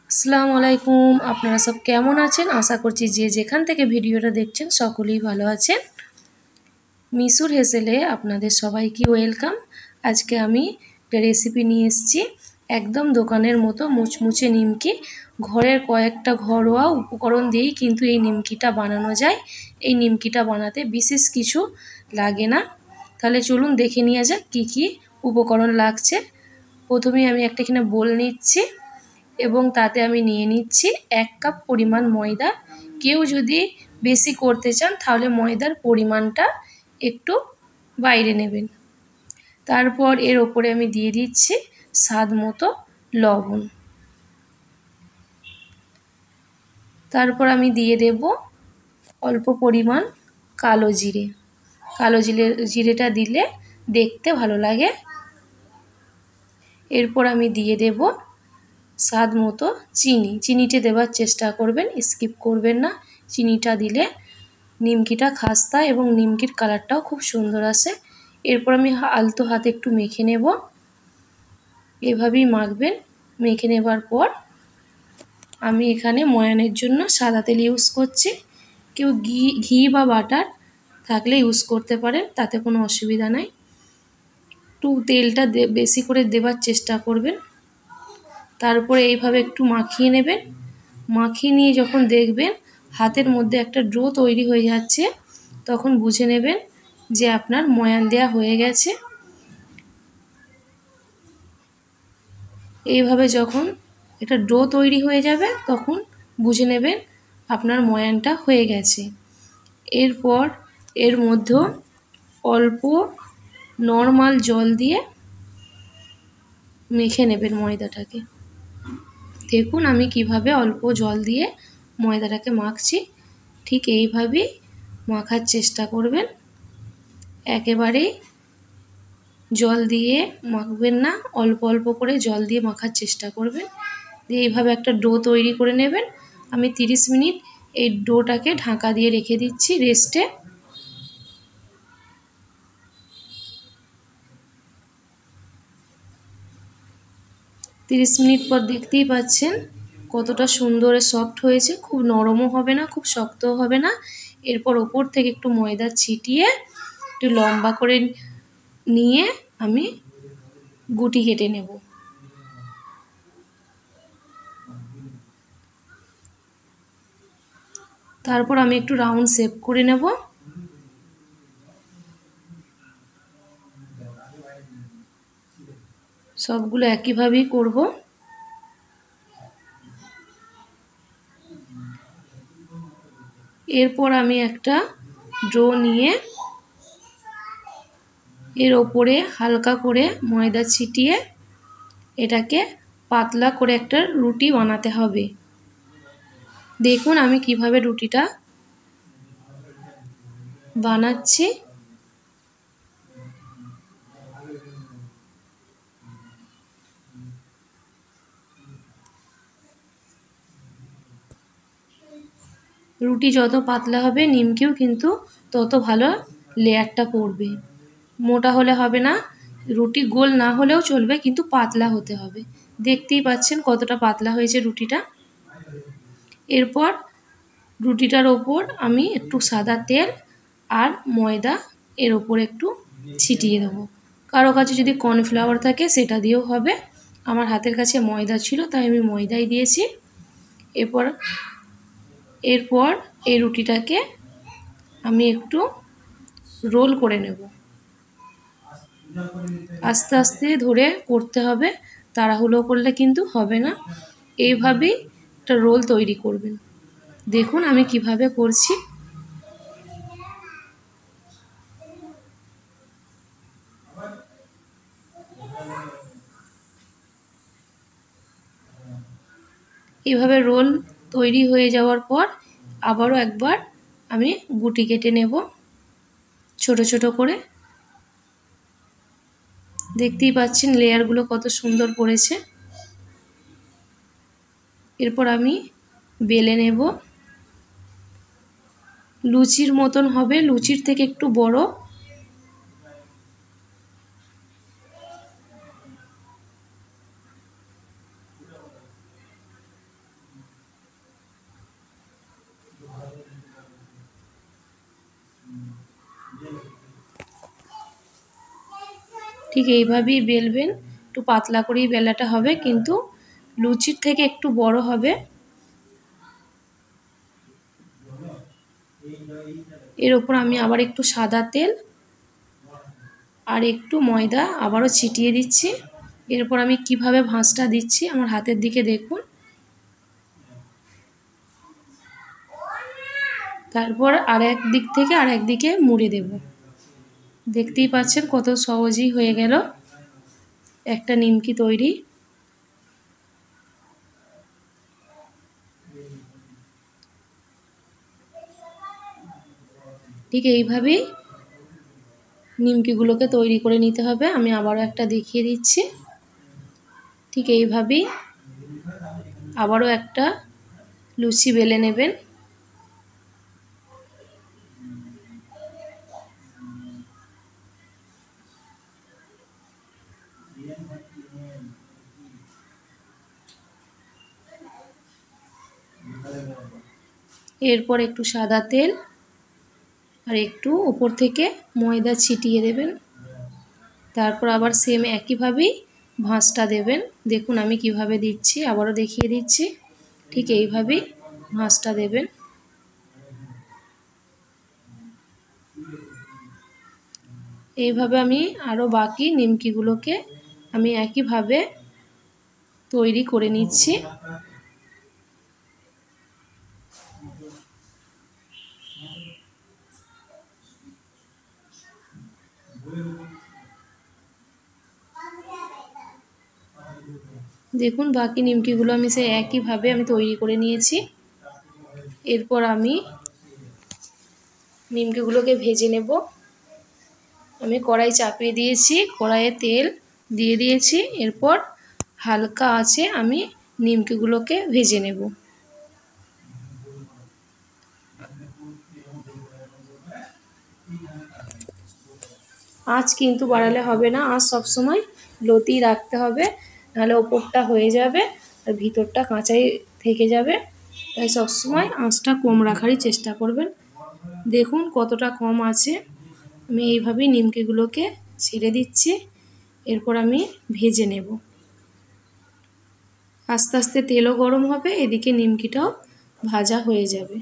আসসালামু আলাইকুম। আপনারা সব কেমন আছেন? আশা করছি যে যেখান থেকে ভিডিওটা দেখছেন সকলেই ভালো আছেন। মিশুর হেসেলে আপনাদের সবাইকে ওয়েলকাম। আজকে আমি একটা রেসিপি নিয়ে এসেছি, একদম দোকানের মতো মুচমুচে নিমকি। ঘরের কয়েকটা ঘরোয়া উপকরণ দিয়েই কিন্তু এই নিমকিটা বানানো যায়। এই নিমকিটা বানাতে বিশেষ কিছু লাগে না। তাহলে চলুন দেখে নিয়ে যাক কী কী উপকরণ লাগছে। প্রথমেই আমি একটা এখানে বোল নিচ্ছি এবং তাতে আমি নিয়ে নিচ্ছি 1 কাপ পরিমাণ ময়দা। কেউ যদি বেশি করতে চান তাহলে ময়দার পরিমাণটা একটু বাইরে নেবেন। তারপর এর ওপরে আমি দিয়ে দিচ্ছি স্বাদ মতো লবণ। তারপর আমি দিয়ে দেব অল্প পরিমাণ কালো জিরে। কালো জিরেটা দিলে দেখতে ভালো লাগে। এরপর আমি দিয়ে দেব স্বাদ মতো চিনিটা দেওয়ার চেষ্টা করবেন, স্কিপ করবেন না। চিনিটা দিলে নিমকিটা খাস্তা এবং নিমকির কালারটাও খুব সুন্দর আসে। এরপর আমি আলতো হাতে একটু মেখে নেব। এভাবেই মাখবেন। মেখে নেবার পর আমি এখানে ময়ানের জন্য সাদা তেল ইউজ করছি। কেউ ঘি বা বাটার থাকলে ইউজ করতে পারেন, তাতে কোনো অসুবিধা নাই। একটু তেলটা বেশি করে দেবার চেষ্টা করবেন। তারপরে এইভাবে একটু মাখিয়ে নেবেন। মাখিয়ে নিয়ে যখন দেখবেন হাতের মধ্যে একটা ডো তৈরি হয়ে যাচ্ছে, তখন বুঝে নেবেন যে আপনার ময়ান দেওয়া হয়ে গেছে। এইভাবে যখন একটা ডো তৈরি হয়ে যাবে তখন বুঝে নেবেন আপনার ময়ানটা হয়ে গেছে। এরপর এর মধ্যে অল্প নরমাল জল দিয়ে মেখে নেবেন ময়দাটাকে। দেখুন আমি কিভাবে অল্প জল দিয়ে ময়দাটাকে মাখছি। ঠিক এইভাবেই মাখার চেষ্টা করবেন। একেবারেই জল দিয়ে মাখবেন না, অল্প অল্প করে জল দিয়ে মাখার চেষ্টা করবেন। দিয়ে এইভাবে একটা ডো তৈরি করে নেবেন। আমি 30 মিনিট এই ডোটাকে ঢাকা দিয়ে রেখে দিচ্ছি রেস্টে। তিরিশ মিনিট পর দেখতেই পাচ্ছেন কতটা সুন্দর সফট হয়েছে। খুব নরমও হবে না, খুব শক্তও হবে না। এরপর ওপর থেকে একটু ময়দা ছিটিয়ে একটু লম্বা করে নিয়ে আমি গুটি কেটে নেব। তারপর আমি একটু রাউন্ড শেপ করে নেব। সবগুলো একইভাবেই করব। এরপর আমি একটা ডো নিয়ে এর ওপরে হালকা করে ময়দা ছিটিয়ে এটাকে পাতলা করে একটা রুটি বানাতে হবে। দেখুন আমি কিভাবে রুটিটা বানাচ্ছি। রুটি যত পাতলা হবে নিমকিও কিন্তু তত ভালো লেয়ারটা পড়বে। মোটা হলে হবে না, রুটি গোল না হলেও চলবে, কিন্তু পাতলা হতে হবে। দেখতেই পাচ্ছেন কতটা পাতলা হয়েছে রুটিটা। এরপর রুটিটার ওপর আমি একটু সাদা তেল আর ময়দা এর ওপর একটু ছিটিয়ে দেবো। কারো কাছে যদি কর্নফ্লাওয়ার থাকে সেটা দিয়েও হবে। আমার হাতের কাছে ময়দা ছিল তাই আমি ময়দাই দিয়েছি। এরপর এই রুটিটাকে আমি একটু রোল করে নেব। আস্তে আস্তে ধরে করতে হবে, তাড়াহুড়ো করলে কিন্তু হবে না। এইভাবেই একটা রোল তৈরি করবেন। দেখুন আমি কিভাবে করছি। এইভাবে রোল তৈরি হয়ে যাওয়ার পর আবারও একবার আমি গুটি কেটে নেব ছোট ছোট করে। দেখতেই পাচ্ছেন লেয়ারগুলো কত সুন্দর পড়েছে। এরপর আমি বেলে নেব। লুচির মতন হবে, লুচির থেকে একটু বড়। ঠিক এইভাবেই বেলবেন, একটু পাতলা করেই বেলাটা হবে, কিন্তু লুচির থেকে একটু বড় হবে। এর ওপর আমি আবার একটু সাদা তেল আর একটু ময়দা আবারও ছিটিয়ে দিচ্ছি। এরপর আমি কিভাবে ভাঁজটা দিচ্ছি আমার হাতের দিকে দেখুন। তারপর আর এক দিক থেকে আর এক দিকে মুড়ে দেব। দেখতেই পাচ্ছেন কত সহজেই হয়ে গেল একটা নিমকি তৈরি। ঠিক এইভাবেই নিমকিগুলোকে তৈরি করে নিতে হবে। আমি আবারও একটা দেখিয়ে দিচ্ছি। ঠিক এইভাবেই আবারও একটা লুচি বেলে নেবেন। এরপর একটু সাদা তেল আর একটু উপর থেকে ময়দা ছিটিয়ে দেবেন। তারপর আবার সেম একইভাবেই ভাঁজটা দেবেন। দেখুন আমি কিভাবে দিচ্ছি, আবারও দেখিয়ে দিচ্ছি। ঠিক এইভাবেই ভাঁজটা দেবেন। এইভাবে আমি আরও বাকি নিমকিগুলোকে আমি একইভাবে তৈরি করে নিচ্ছি। দেখুন বাকি নিমকিগুলো আমি সেই একইভাবে আমি তৈরি করে নিয়েছি। এরপর আমি নিমকিগুলোকে ভেজে নেব। আমি কড়াই চাপিয়ে দিয়েছি, কড়াইয়ে তেল দিয়ে দিয়েছি। এরপর হালকা আঁচে আমি নিমকিগুলোকে ভেজে নেব। আঁচ কিন্তু বাড়ালে হবে না, আঁচ সবসময় লোতেই রাখতে হবে, নাহলে ওপরটা হয়ে যাবে আর ভিতরটা কাঁচাই থেকে যাবে। তাই সবসময় আঁচটা কম রাখারই চেষ্টা করবেন। দেখুন কতটা কম আছে। আমি এইভাবেই নিমকিগুলোকে ছেড়ে দিচ্ছি। এরপর আমি ভেজে নেব। আস্তে আস্তে তেলও গরম হবে, এদিকে নিমকিটাও ভাজা হয়ে যাবে।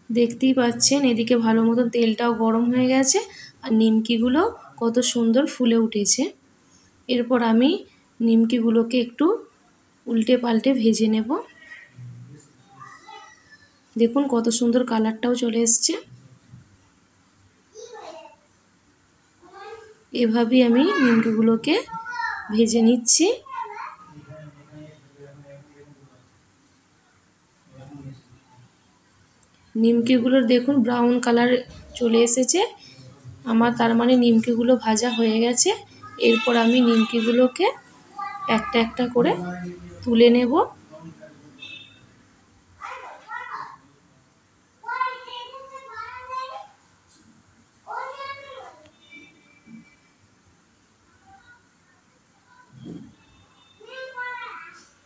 দেখতেই পাচ্ছেন এদিকে ভালো মতন তেলটাও গরম হয়ে গেছে আর নিমকিগুলো কত সুন্দর ফুলে উঠেছে। এরপর আমি নিমকিগুলোকে একটু উল্টে পাল্টে ভেজে নেব। দেখুন কত সুন্দর কালারটাও চলে এসছে। এভাবেই আমি নিমকিগুলোকে ভেজে নিচ্ছি। নিমকিগুলোর দেখুন ব্রাউন কালার চলে এসেছে আমার, তার মানে নিমকিগুলো ভাজা হয়ে গেছে। এরপর আমি নিমকিগুলোকে একটা একটা করে তুলে নেব।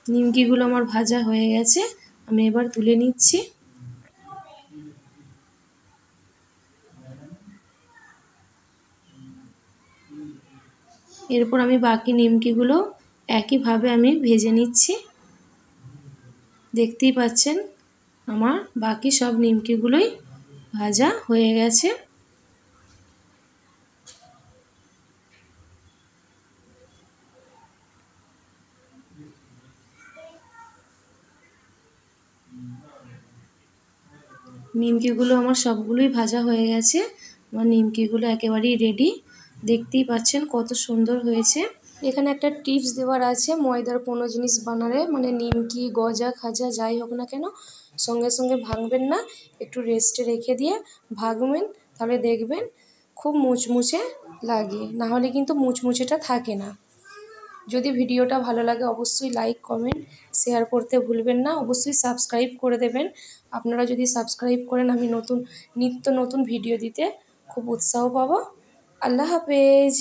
নিমকিগুলো আমার ভাজা হয়ে গেছে, আমি এবার তুলে নিচ্ছি। এরপর আমি বাকি নিমকিগুলো একইভাবে আমি ভেজে নিচ্ছি। দেখতেই পাচ্ছেন আমার বাকি সব নিমকিগুলোই ভাজা হয়ে গেছে। নিমকিগুলো আমার সবগুলোই ভাজা হয়ে গেছে। আমার নিমকিগুলো একেবারেই রেডি। দেখতেই পাচ্ছেন কত সুন্দর হয়েছে। এখানে একটা টিপস দেওয়ার আছে, ময়দার কোনো জিনিস বানালে মানে নিমকি গজা খাজা যাই হোক না কেন সঙ্গে সঙ্গে ভাঙবেন না, একটু রেস্টে রেখে দিয়ে ভাঙবেন, তাহলে দেখবেন খুব মুচমুচে লাগে, নাহলে কিন্তু মুচমুচেটা থাকে না। যদি ভিডিওটা ভালো লাগে অবশ্যই লাইক কমেন্ট শেয়ার করতে ভুলবেন না, অবশ্যই সাবস্ক্রাইব করে দেবেন। আপনারা যদি সাবস্ক্রাইব করেন আমি নিত্য নতুন ভিডিও দিতে খুব উৎসাহ পাবো। আল্লাহ হাফেজ।